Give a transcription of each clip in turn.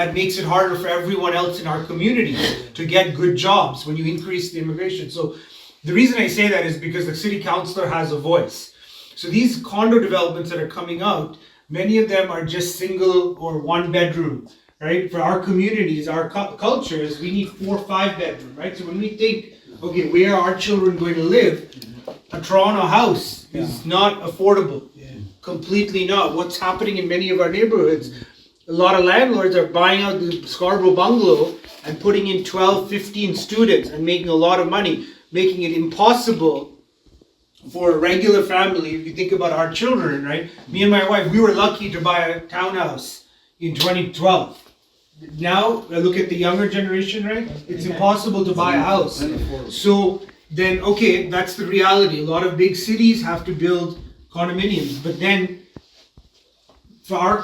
that makes it harder for everyone else in our community to get good jobs when you increase the immigration. So the reason I say that is because the city councillor has a voice. So these condo developments that are coming out, many of them are just single or one bedroom, right? For our communities, our cultures, we need 4 or 5 bedroom, right? So when we think, okay, where are our children going to live? A Toronto house is not affordable. Completely not. What's happening in many of our neighborhoods, a lot of landlords are buying out the Scarborough bungalow and putting in 12, 15 students and making a lot of money, making it impossible for a regular family. If you think about our children, right? Me and my wife, we were lucky to buy a townhouse in 2012. Now, I look at the younger generation, right? It's impossible to buy a house. So then, okay, that's the reality. A lot of big cities have to build condominiums, but then for our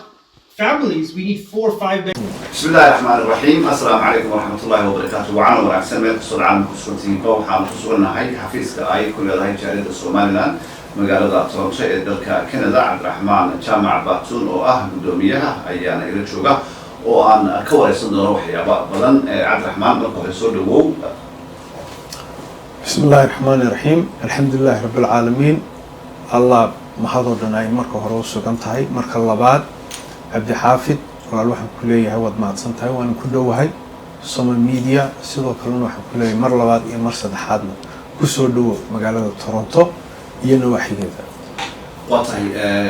families, we need 4 or 5 bedrooms. بسم الله الرحمن الرحيم. السلام عليكم ورحمة الله وبركاته. وعنا ورحمة الله سرعان كسرتين قوم حام خصوصنا هاي حفيز كأي كل هاي جاريد الصوماليلان مقالة تورنتو دلك كندا عبد الرحمن جامع باتون أو قدوميها أيانا إلى شوقة وأن كوري صندوق روحي بدن عبد الرحمن مركز صندوق. بسم الله الرحمن الرحيم. الحمد لله رب العالمين. الله محضرنا أي مركز هروس وقمتهاي مركز اللباد عبد حافظ walaal waxaan ku leeyahay waad mahadsantahay waan ku dhowahay Soma Media sidoo kale waxaan ku leeyahay mar labaad iyo mar saddexaadna ku soo dhawo magaalada Toronto iyo nawaaxigeeda. waatahay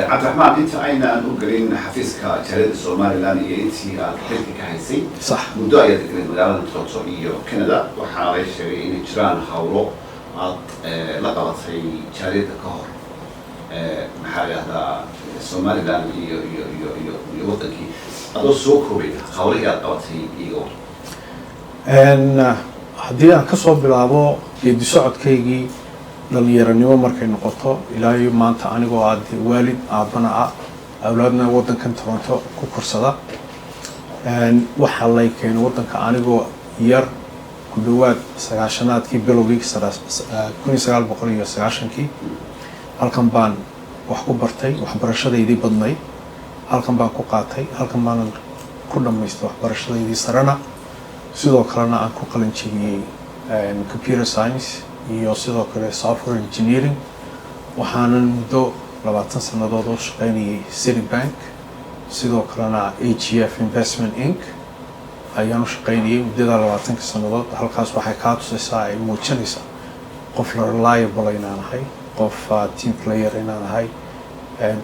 Cabdiraxmaan inta ayna aan u galin xafiiska jaaliyadda Somaliland iyo intii aad xilka ka haysay sax muddo ayaad galin magaalada Toronto iyo Canada waxaa la sheegay in jiraan hawlo aad la qabatay jaaliyadda ka hor maxaa la yiraahdaa Somaliland iyo wadankii adoo soo koobay hawlihii aad qabatay iyago haddii aan kasoo bilaabo geedi socodkaygii dhalinyaranimo markay noqoto ilaa iyo maanta anigoo ah waalid aabana ah awlaadna wadankan Toronto ku korsada waxaa lay keenay wadanka anigoo yar ku dhawaad 90-aadkii bilowgii 1990kii halkan baan wax ku bartay waxbarashadeedii badnay halkan baan ku qaatay halkan baan ku dhamaystay waxbarashadeedii sarana sidoo kalena aan ku qalin jebiyay computer science iyo sidoo kale software engineering waxaanan muddo 20 sanadood u shaqaynayay Citibank sidoo kalena AGF Investment Inc ayaan u shaqaynayay muddada 20 sanadood halkaas waxay ka tusaysaa ay muujinaysaa qof reliable inaan ahay qof team player inaan ahay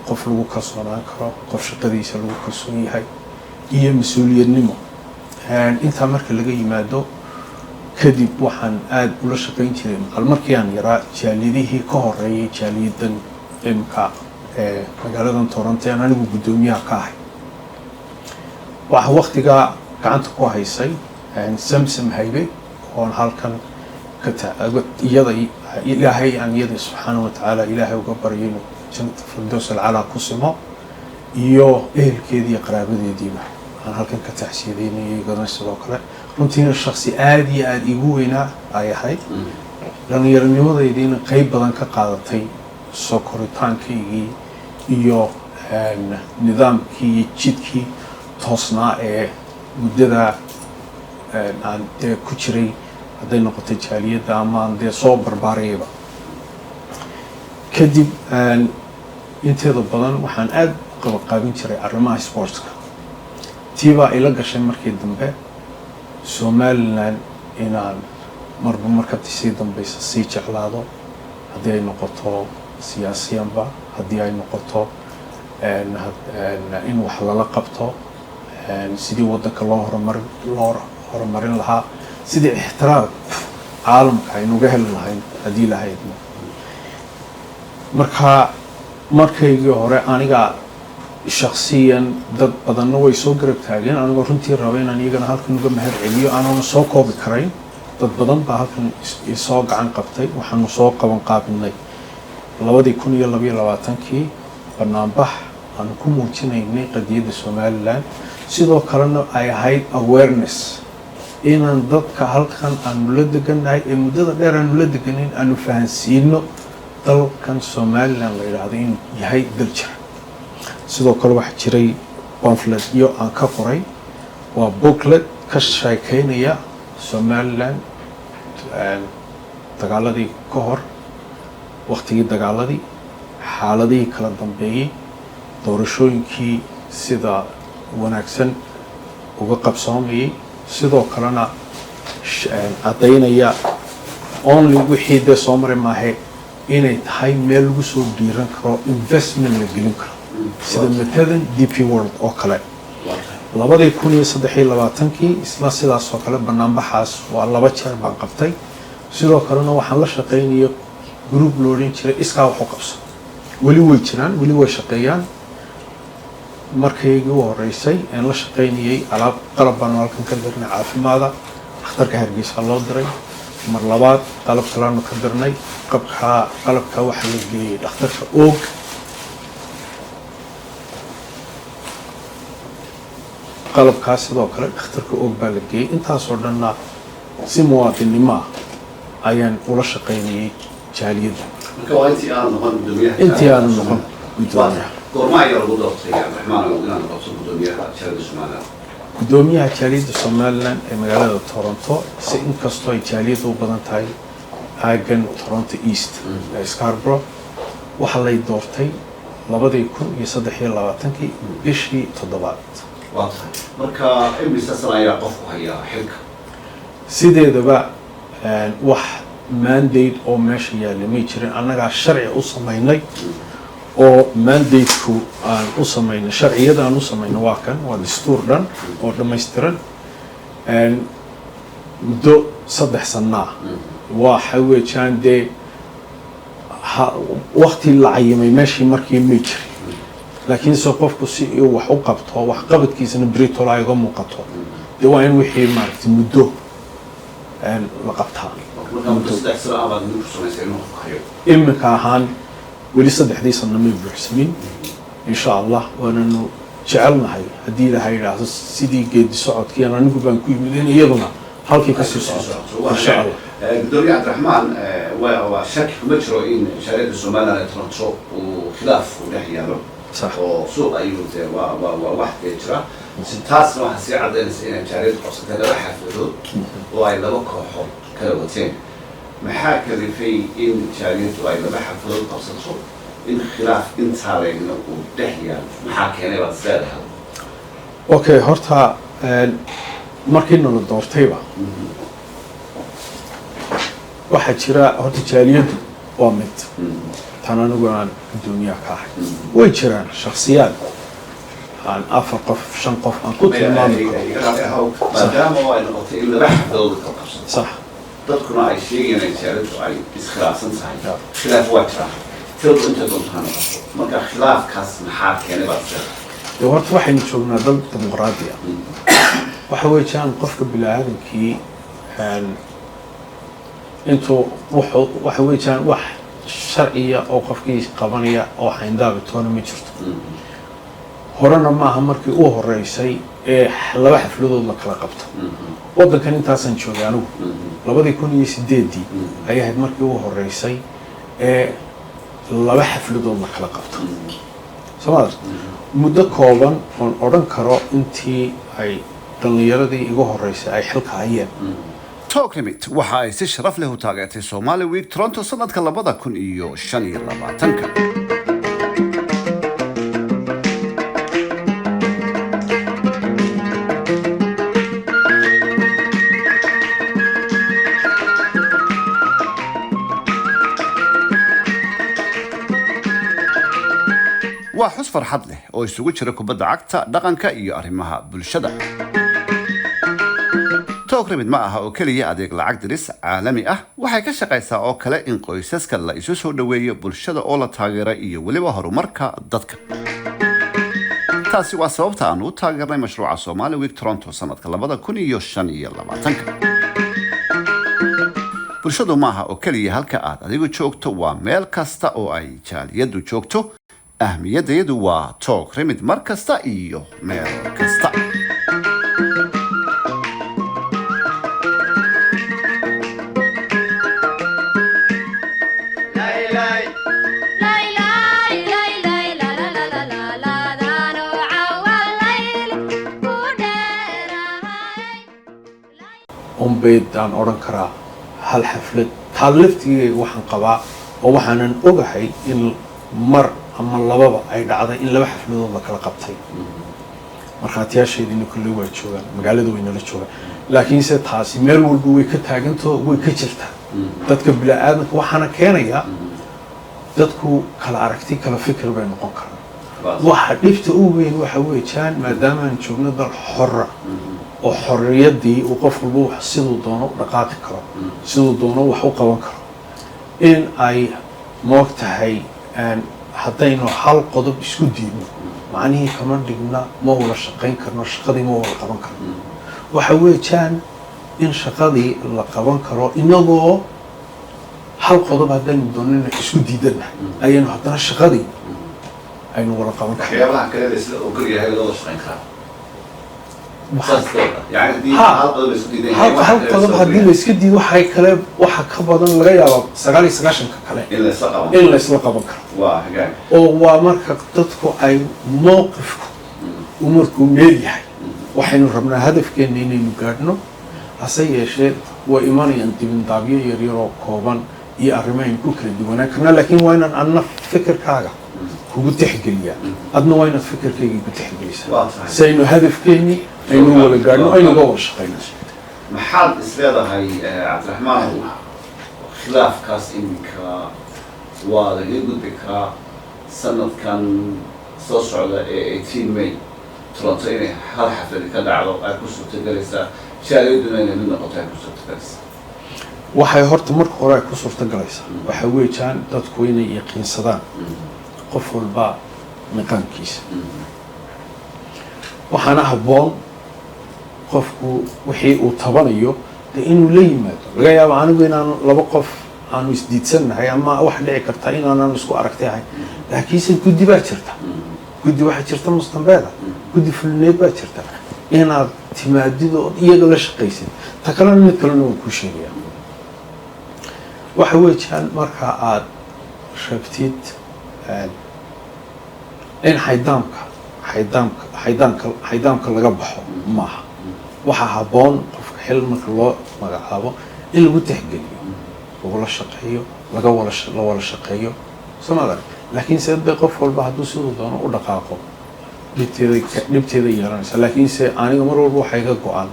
qof lagu kalsoonaan karo qof shaqadiisa lagu kalsoon yahay iyo mas'uuliyadnimo inta marka laga yimaado kadib waxaan aad ula shaqayn jiray markii aan yaraa jaaliyadihii ka horeeyay jaaliyadan imka magaaladan Toronto aan anigu gudoomiyaha ka ahay waxa waqtiga gacanta ku haysay Samsam Haybe oo halkan ka taagay iyada ilaahay aan iyada subhanahu wa ta'ala ilaahay uga baryayno jannada firdaws al-aala ku simo iyo ehelkeedii qaraabadeediiba aan halkan ka taxsiideynay gadan sidoo kale runtii shakhsi aad iyo aad igu weynaa ay ahay dhalinyaranimadaydina qayb badan ka qaadatay soo koritaankaygii iyo nidaamkii jidkii toosnaa ee muddada aan ku jiray hadday noqotay jaaliyadda ama aan soo barbaarayba kadib inteeda badan waxaan aad qaabin jiray arrimaha sportska tiiba ila gashay markii dambe Somaliland inaan marba marka sii dambaysa sii jeclaado haddii ay noqoto siyaasiyanba haddii ay noqoto in wax lala qabto sidii wadanka loo horumarin lahaa sidii ixtiraam caalamka aynu uga heli lahayn haddii lahaydna markaygii hore aniga shakhsiyan dad badanna way soo garab taageen anigoo runtii raba inaan iyagana halkan uga mahad celiyo aanan soo koobi karayn dad badan baa halkan soo gacan qabtay waxaanu soo qaban qaabinay 2022kii barnaamij aanu ku muujinaynay qadiyadda Somaliland sidoo kalena ay ahayd awareness inaan dadka halkan aanu la deganahay ee muddada dheer aanu la deganayn aanu fahansiino dalkan Somaliland la yiraahdo in yahay dal jira sidoo kale waxa jiray pamphlet iyo aan ka qoray waa booklet ka sheekeynaya Somaliland dagaaladii ka hor waqtigii dagaaladii xaaladihii kala dambeeyay doorashooyinkii sida wanaagsan uga qabsoomayay sidoo kalena cadaynaya only wixii dee soo maray maahe inay tahay meel lagu soo dhiiran karo investment la gelin karo sida matalan DP World oo kale 2023 isla sidaas oo kale banaanbaxaas waa 2 jeer baan qabtay sidoo kalena waxaan la shaqeynayay group loorin jiray iskaa wax u qabso wali way jiraan wali way shaqeeyaan markii ugu horeysay aan la shaqeynayay alaab qalab baan halkan ka dirnay caafimaadka dhakhtarka Hargeysa loo diray mar labaad qalab kalaanu ka dirnay qalabka waxa la geeyay dhakhtarka oog qalabkaas sidoo kale dhakhtarka oog baa la geeyay intaas oo dhanna si muwaadinimo ayaan ula shaqeynayay jaaliyada marka waa intii aan noqon gudoomiyaha gudoomiyaha goorma ayaa lagu doortay Cabdiraxmaan oo inaan noqoto gudoomiyaha jaaliyada Somaliland gudoomiyaha jaaliyada Somaliland ee magaalada Toronto si inkastoo ay jaaliyadu u badan tahay aagan Toronto East Scarborough waxa lay doortay 2023 bishii 7aad marka imisa sana ayaa qofku hayaa xilka sideedaba wax mandate oo meesha yaalla ma jirin annaga sharci u sameynay oo mandate-ku aan u sameynay sharciyada aan u sameynay waa kan waa dastuur dhan oo dhameystiran muddo 3 sano waxa weeyaan dee waqti la cayimay meeshii markii ma jirin laakiin soo qofku si uu wax u qabto wax qabadkiisana berito la iga muuqato dee waa in wixii maartay muddo la qabtaa imika ahaan weli 3 sano ma buuxsamin insha Allah waananu jecelnahay hadii la hayraahdo sidii geedi socodkii anigu baan ku yimid in iyaduna halkii ka sii socoto insha Allah gudoomiyaha Cabdiraxmaan waa shaki kuma jiro in shariicada Somaliland ay Toronto uu khilaaf u dhaxyaalo oo suuq ayuu waa wax jira si taasna waxa si cadeynaysa in shariicada qabsatay laba xafidood oo ay laba kooxood kala wateen maxaa kalifay in shariicadu ay laba xafidood qabsato in khilaaf intaa leegna uu dhaxyaalo maxaa keenay baad leedahay okay horta markii la doortayba waxa jira horta jaaliyadu waa mid tan anigu aan gudoomiyaha ka ahay way jiraan shakhsiyaad aan 4 qof 5 qof aan ku tilmaami karo maadaama ay noqotay in laba xafidood ka qabsato صح dadkuna ay sheegayaan in shariicadu ay iskhilaafsan tahay khilaaf waa jira tildu inta doontaan marka khilaafkaas maxaa keenay baad leedahay horta waxaynu joognaa dal dimuqraadi ah waxa weeyaan qofka bilaaadankii intuu waxa weeyaan wax sharciya oo qofkii qabanaya oo xayndaab toona ma jirto horena maaha markii uu horeysay ee laba xafladood la kala qabto wadankan intaasan joogay anigu 2008 ayay ahayd markii uu horeysay ee laba xafladood la kala qabto Soomaaliya muddo kooban oo oran karo intii ay dhalinyaradii igu horeysay ay xilka hayeen Talk Limit waxa ay si sharaf leh u taageertay Somali Week Toronto sanadka 2025 waa xus farxad leh oo isugu jira kubadda cagta dhaqanka iyo arrimaha bulshada Talk Limit ma aha oo kaliya adeeg lacag diris caalami ah waxay ka shaqeysaa oo kale in qoysaska la isu soo dhaweeyo bulshada oo la taageero iyo waliba horumarka dadka taasi waa sababta aan u taageernay mashruuca Somali Week Toronto sanadka 2025 bulshadu ma aha oo kaliya halka aad adigu joogto waa meel kasta oo ay jaaliyadu joogto ahmiyaddeedu waa Talk Limit mar kasta iyo meel kasta unbayd aan odhan karaa hal xaflad taa laftigeyga waxaan qabaa oo waxaanan ogahay in mar ama lababa ay dhacday in laba xafladood la kala qabtay markhaatiyaasheediina kulle waa joogaan magaalada waynala joogaan laakiinse taasi meel walba way ka taagantao way ka jirtaa dadka bilaa-aadanka waxaana keenaya dadku kala aragti kala fikir bay noqon karaan waxa dhibta u weyn waxa weeyaan maadaamaan joogno dal xora oo xorriyadii uu qof walba wax siduu doono u dhaqaaqi karo siduu doono wax u qaban karo in ay moog tahay haddaynu hal qodob isku diidno macnihii kama dhigna ma wada shaqayn karno shaqadii ma wada qaban karno waxa weeyaan in shaqadii la qaban karo inagoo hal qodob haddaynu doonana isku diidana ayaynu haddana shaqadii aynu wada qaban karno waxyaabaha kale la isla ogol yahay loo shaqayn karaa hal qodob haddii la iska diido waxay kale waxa ka badan laga yaaba 99 kale in la isla qaban karo oo waa marka dadku ay mowqifku markuu meel yahay waxaynu rabnaa hadafkeena inaynu gaadhno hase yeeshee way imanayaan dibindaabyo yaryaroo kooban iyo arrimahayn ku kala duwanaan karnaa laakiin waa inaan adna fikirkaaga kugu tixgeliyaa adna waa inaad fikirkayga ku tixgelisaa si aynu hadafkeeni aynu wada gaadhno aynuga wada shaqayno maxaad isleedahay cabdiraxmaan khilaafkaas iminka waa laga gudbi karaa sanadkan soo socda ee 18 May Toronto inay hal xaflad ka dhacdo ay ku suurtagelaysaa shaqadeeduna inay mid noqoto ay ku suurtagelaysaa waxay horta marka hore ay ku suurtagelaysaa waxa weeyaan dadku inay yaqiinsadaan qof walba maqaamkiisa waxaana habboon qofku wixii uu tabanayo inuu la yimaado laga yaabo anigu inaan laba qof aanu isdiidsanahay ama wax dhici karta inaanan isku aragtay ahay laakiinse guddi baa jirta guddi waxaa jirta mustambeeda guddi fulineed baa jirta inaad timaadido iyaga la shaqaysid ta kalena mid kalena waan kuu sheegaya waxa weeyaan marka aad rabtid in xaydaamka laga baxo maaha waxaa habboon qofka xil marka loo magacaabo in lagu tixgeliyo lagula shaqeeyo la wada shaqeeyo somadan laakiinse hadda qof walba hadduu siduu doono u dhaqaaqo dhibteeda yeelanaysa laakiinse aniga mar walba waxay ga go-aan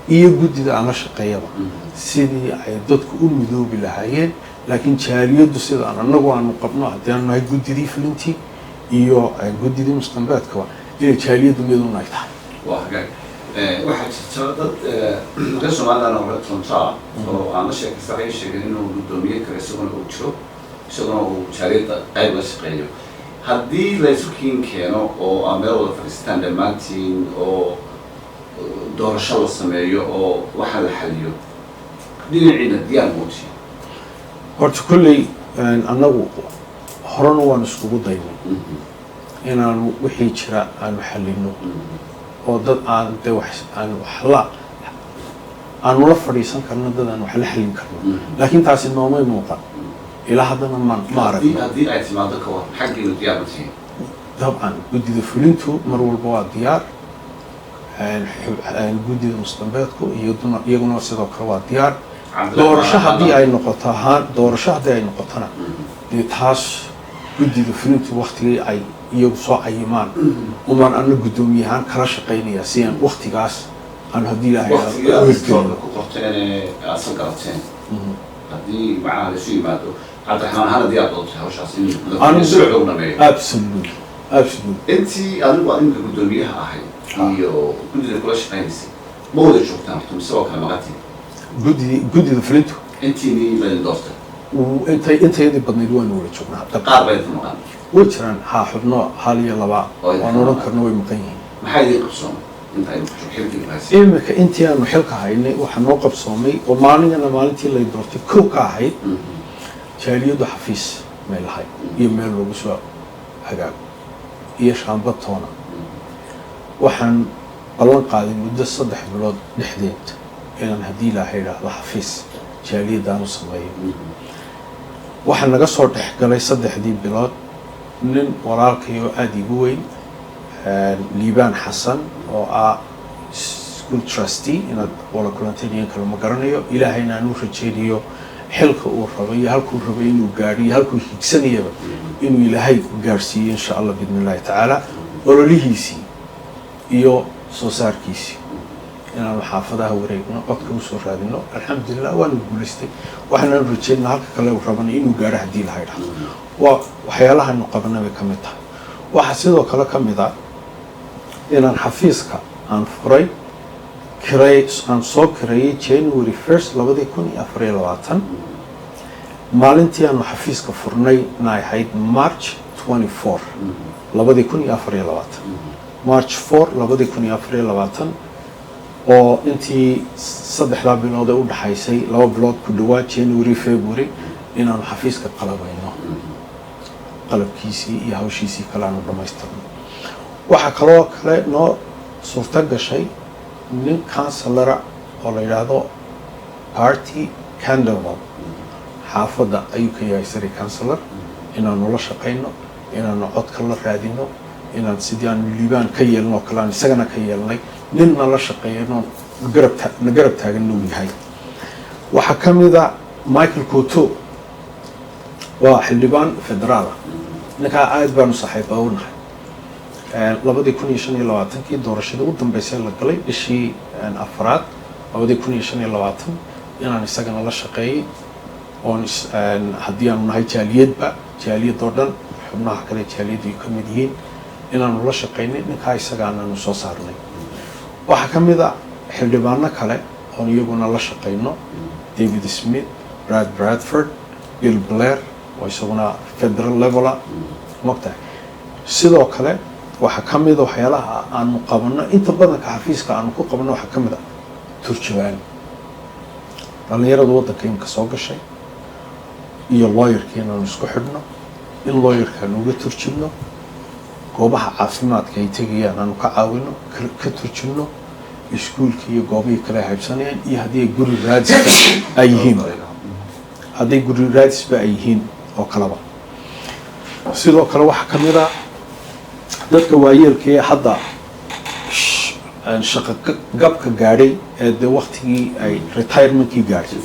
iyo guddida aan la shaqeeyaba sidii ay dadku u midoobi lahaayeen laakiin jaaliyaddu sida anagu aanu qabno haddii aanu nahay guddidii fulintii iyo guddidii mustambeedkaba inay jaaliyaddu miduna ay tahay waxaa jirta dad reer Somaliland oo Toronto oo aan la sheegay inuu gudoomiye kale isaguna uu jiro isaguna uu jaaliyadda qayb la shaqeeyo haddii la isu keeno oo aan meel wada fadhiistaan dhammaantiin oo doorasho la sameeyo oo waxa la xaliyo dhinaciina diyaar muujiyo horta kulley annagu horena waan iskugu daynay inaanu wixii jira aanu xalino oo dad aan de aanu la fadhiisan karno dad aan wax la xalin karno laakiin taasi noomay muuqan ilaa haddana ma aragno haddii ay timaado ka war xaggiina diyaar ma tihiin dabcan guddida fulintu mar walba waa diyaar guddida mustambeedku iyaguna sidoo kale waa diyaar doorasho haddii ay noqotona dee taas guddida fulintu waktigii ay iyagu soo cayimaan umaan ana guddoomiyahaan kala shaqaynaya si aan waktigaas aan haddii ilaahay ku qorteen asal galateen haddii macnaha la isu yimaado cabdiraxmaan ahaan haddii aad doonto hawshaas in suluc ugu dhameeyo absolutely intii adigu aad iminka guddoomiyaha ahayd iyo guddida kula shaqaynaysay ma wada joogtaan horta mise oo kale maqatiin guddida fulintu intiinii laydin doortay intayadii badnayd waanu wada joognaa qaar baydin maqan way jiraan xubno hal iyo laba waan odhan karno way maqan yihiin maxaa idin qabsoomay imika intii aanu xilka haynay waxaa noo qabsoomay oo maalintii lay doortay kow ka ahayd jaaliyaddu xafiis may lahayd iyo meel loogu soo hagaago iyo shaambad toona waxaan ballan qaaday muddo 3 bilood dhexdeed inaan haddii ilaahay idhaahdo xafiis jaaliyaddaanu sameeyo waxaa naga soo dhex galay 3 bilood nin walaalkayoo aada igu weyn liibaan xasan oo ah school trustee inaad wala kulanteen kala ma garanayo ilaahayna aanu rajeynayo xilka uu rabay halkuu rabay inuu gaadhiyo halkuu higsanayaba inuu ilaahay gaarsiiyo insha Allah bidnillaahi tacaala ololihiisii iyo soo saarkiisii inaan xaafadaha wareegno codka u soo raadino alxamdulillah waanu guulaystay waxaan rajeynaa halka kale uu rabay inuu gaaro hadii la hayraado waa waxyaalaha nu qabanay ka mid tahay waxa sidoo kale ka mid ah inaan xafiiska aan furay aan soo kireeyay January 1st 2024 maalintii aan xafiiska furnay ahayd March 24 2024 March 4 2024 oo intii 3 bilood u dhaxaysay 2 bilood ku dhawaad January February inaan xafiiska qalabayno qalabkiisii iyo hawshiisii kala aan dhamaystirno waxa kale noo suurta gashay nin counselor oo la yiraahdo Party Candelwall xaafada ayuu ka yahay sari counselor inaan la shaqeyno inaan codka la raadino inaan sidii aan liibaan ka yeelno kala isagana ka yeelnay nin la shaqeeyno garab taagan uu yahay waxa kamida Michael Koto waa xildhibaan federaal ninka aad baan u saaxiibo u nahay 2025 doorashada ugu dambeysay la galay bishii afraad 2025 inaan isagana la shaqeeyay oo hadii aan nahay jaaliyad oo dhan xubnaha kale jaaliyadu ka mid yihiin inaan la shaqeynay ninka isagana aanu soo saarnay waxa kamid ah xildhibaano kale oo iyaguna la shaqeyno David Smith, Brad Bradford, Bill Blair oo isaguna federal level maqtaa sidoo kale waxa kamid ah waxyaalaha aan qabano inta badan ka xafiiska aan ku qabano waxa kamid ah turjubaan dhalinyarada waddanka imka soo gashay iyo lawyerkiina aan isku xidhno in lawyerka nuga turjubno goobaha caafimaadka ay tagayaan aan ka caawino ka turjubno iskuulka iyo goobaha kale haybsanayaan iyo hadii guri raadis ay yihiin hadii guri raadis ay yihiin oo kalaba sidoo kale waxa kamid ah dadka waayeelka ee hadda shaqo gabka gaadhay ee waqtigii ay retirementkii gaadhay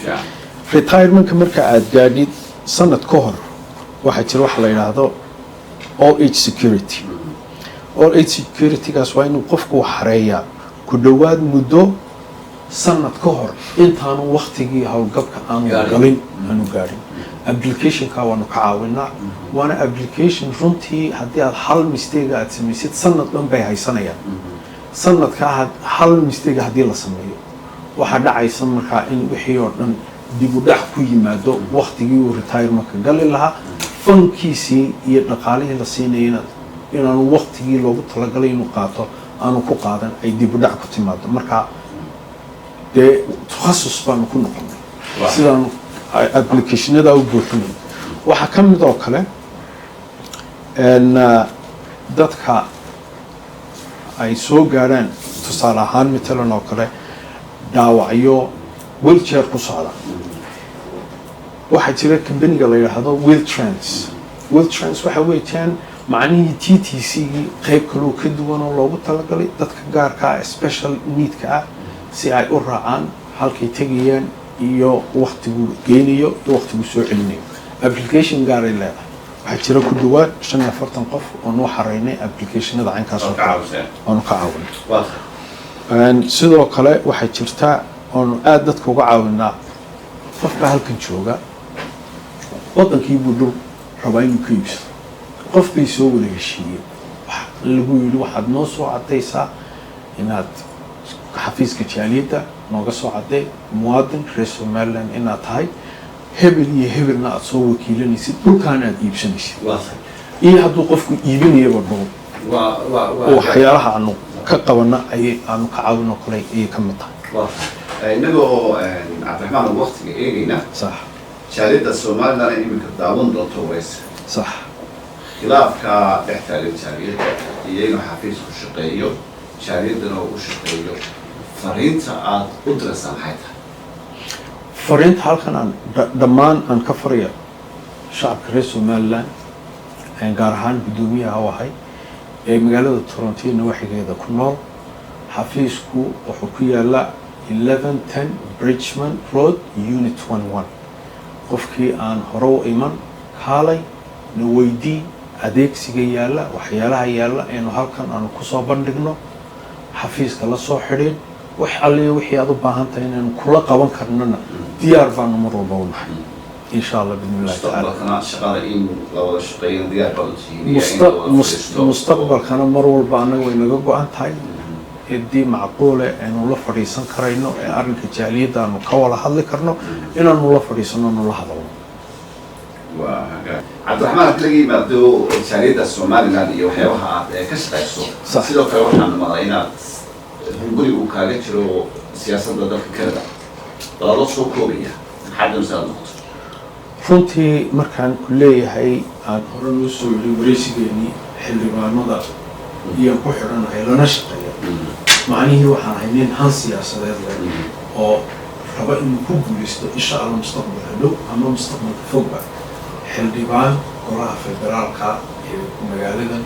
retirementka marka aad gaadhid sanad ka hor waxa jira wax la yiraahdo all age security gaas waa inuu qofku xareeyaa ku dhawaad muddo sanad ka hor intaanu waqtigii hawlgabka aanu galin aanu gaadhin application-ka waanu ka caawinaa waana application runtii haddii aad hal mistake aad samaysid sanad dhan bay haysanayaan sanadka hal mistake haddii la sameeyo waxaa dhacaysa markaa in wixii oo dhan dib u dhac ku yimaado waqtigii uu retirementka gali lahaa fankiisii iyo dhaqaalihii la siinayay inaanu waqtigii loogu talagalay inuu qaato aanu ku qaadan ay dib u dhac ku timaado marka dee takhasus baanu ku noqonay sidaan applicationada u buuxinay waxa ka mid oo kale dadka ay soo gaaraan tusaale ahaan matalan oo kale dhaawacyo wheelchair ku socda waxaa jira company-ga la yiraahdo Wheeltrans waxa weeyaan macnaheedu TTC-gii qayb kale oo ka duwan oo loogu talagalay dadka gaarka ah special need-ka ah si ay u raacaan halkay tagayaan iyo waqtigu geynayo iyo waqtigu soo celinayo application gaar ay leedahay waxaa jira ku dhawaad 45 qof oo noo xareynay applicationada caynkaas oo ka caawinay sidoo kale waxaa jirta oo aad dadka uga caawinaa qofka halkan jooga wadankii buu dhow rabaa inuu ka iibsado qof bay soo wada heshiiyeen lagu yidhi waxaad noo soo cadaysaa inaad xafiiska jaaliyadda nooga soo caday muwaadin reer Somaliland inaad tahay hebel iyo hebelna aad soo wakiilanaysid dhulkaan aad iibsanaysid iyo hadduu qofku iibinayaba dhow waxyaalaha aanu ka qabana aanu ka caawino kale ay ka mid tahay inagoo cabdiraxmaan waqtiga eegayna صح jaaliyadda Somaliland ay iminka daawan doonto weys صح khilaafka dhex taagan jaaliyadda iyo inuu xafiisku shaqeeyo jaaliyadana uu shaqeeyo fariinta aad u diraysaa maxay tahay fariinta halkan aan dhammaan aan ka fariya shacabka reer Somaliland gaar ahaan gudoomiyaha wahay ee magaalada Toronto iyo waxigeeda ku nool xafiisku wuxuu ku yaalaa 1110 Bridgman Road Unit 11 qofkii aan hore u iman kaalay na weydii adeegsiga yaalla waxyaalaha yaalla aynu halkan aanu kusoo bandhigno xafiiska la soo xidhiin wax alle wixii aad u baahan tahay inaynu kula qaban karnana diyaar baanu mar walba u nahay إن شاء الله بإذن الله تعالى. مستقبل كان مرول بعنا وينجو عن تاي دي معقولة إنه الله فريسان كراينو أرن كجالية ده مكوالا حل كرنو إنه الله فريسان إنه الله هذا. عبد الرحمن تلاقي مبدو جالية الصومالي هذه وحيوها كشف السوق. صح. سيدو كروحنا الملايين نقولي وكالتشرو سياسة ضد كندا. لا سوق كوريا. حد مسألة نقطة. runtii markaan ku leeyahay aan hore noo soo yidhi wareysigeennii xildhibaanada iyaan ku xidhanahay lana shaqeeya macnihii waxaan ahay nin han siyaasadeed leh oo raba inuu ku guulaysto insha allah mustaqbalka dhow ama mustaqbalka fogba xildhibaan golaha federaalka ee magaaladan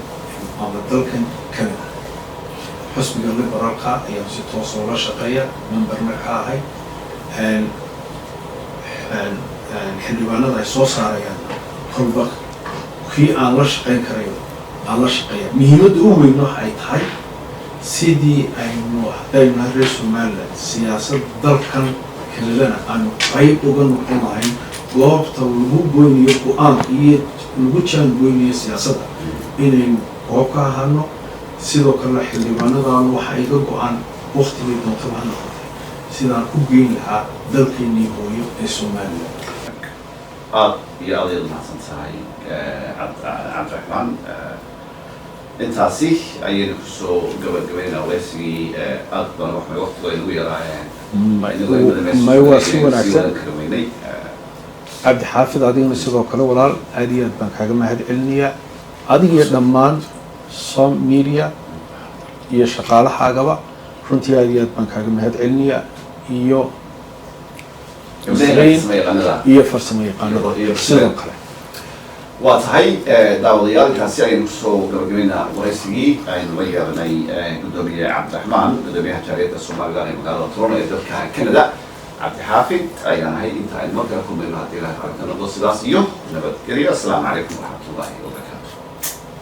ama dalkan Canada xisbiga liberaalka ayaan si toos ula shaqeeya memberna ka ahay xildhibaanada ay soo saarayaan kolba kii aan la shaqayn karayo aan la shaqeeya muhiimadda ugu weyn waxa ay tahay sidii aynu haddaynu nahay reer Somaliland siyaasadda dalkan Canadana aanu qayb uga noqon lahayn goobta lagu goynayo go-aanka iyo lagu jaangoynayo siyaasadda inaynu goob ka ahaano sidoo kale xildhibaanadaan waxa iga go-aan waqtigii doontaba ha noqotay sidaan ku geyn lahaa dalkeennii hooyo ee Somaliland يا أضيء المحسن ساي عبد الرحمن أنت عسيه أيه كسو قبل ويسي أكبر وحنا وقت غير ما يواسي ونعكسه عبد الحافظ عدينا السيدو كله ولا عادية بنك حاجة هاد علمية عادية دمان صام ميديا يشغال حاجة بقى فرنتي عادية بنك حاجة هاد علمية يو iyo farsamay qaanada sidoo kale waa tahay daawadayaalkaasi ayaynu kusoo gabagabeynaa waraysigii aynu la yeelanay gudoomiye cabdiraxmaan gudoomiyaha jaariyadda Soomaaliland ee magaalada Toronto ee dalka Canada cabdixaafid ayaan ahay inta aynu markaa kulmayno haddii ilaahay qaranka noqdo sidaas iyo nabadgelyo assalaamu calaykum waraxmatullaahi wabarakaatu